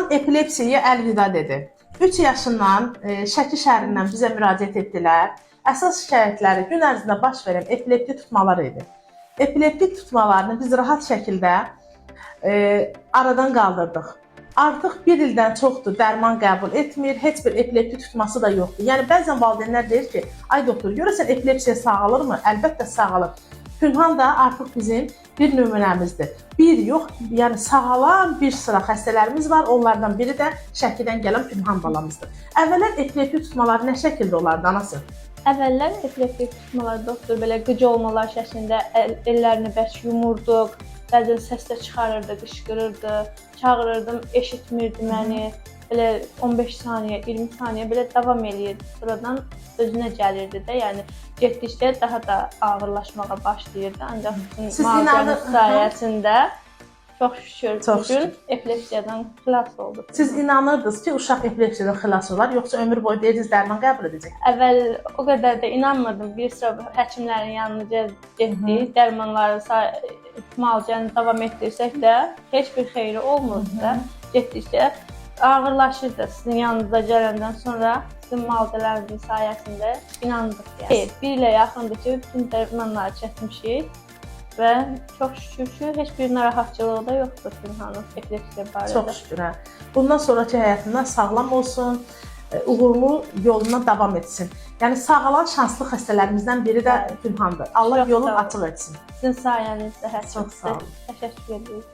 Günhan epilepsiyaya əlvida dedi. 3 yaşından Şəki şəhərindən bizə müraciət etdilər. Əsas şikayətləri gün ərzində baş verən epileptik tutmalar idi. Epileptik tutmalarını biz rahat şəkildə aradan qaldırdıq. Artıq 1 ildən çoxdur dərman qəbul etmir, heç bir epileptik tutması da yoxdur. Yəni bəzən valideynlər deyir ki, ay doktor, görəsən epilepsiya sağalırmı? Əlbəttə sağalır. Günhan da artıq bizim bir nümunəmizdir. Bir yox, yəni sağalan bir sıra xəstələrimiz var. Onlardan biri də Şəkidən gələn Günhan balamızdır. Əvvəllər epileptik tutmalar nə şəkildə olardı anası? Əvvəllər epileptik tutmalar doktor belə qıcı olmalar şəklində ellərini bərk yumurduq. Bəzən səs də çıxarırdı, qışqırırdı, çağırırdım, eşitmirdi məni. Belə 15 saniyə, 20 saniyə belə davam eləyirdi. Sonradan özünə gəlirdi də, yəni getdikcə daha da ağırlaşmağa başlayırdı. Ancaq müalicənin sayəsində çox şükür bugün epilepsiyadan xilas olduq. Siz inanırdınız ki, uşaq epilepsiyadan xilas olar, yoxsa ömür boyu deyirdiniz dərman qəbul edəcək? Əvvəl o qədər də inanmırdım. Bir sıra həkimlərin yanına getdik, dərmanları müalicəni davam etdirsək də heç bir xeyri olmurdu da. Getdikcə ağırlaşırdı. Sizin yanınıza gələndən sonra sizin müalicələrinizin sayəsində inandıq. Yəni. 1 ilə yaxındır ki, bütün dərmanları çəkmişik və çox şükür ki, heç bir narahatçılığı da yoxdur Günhanın epilepsiya barədə. Çox şükür. Bundan sonraki həyatında sağlam olsun, uğurlu yoluna davam etsin. Yəni sağalan şanslı xəstələrimizdən biri də Günhandır. Allah yolunu açıq etsin. Sizin sayənizdə hər çox sağ olun. Təşəkkür edirik.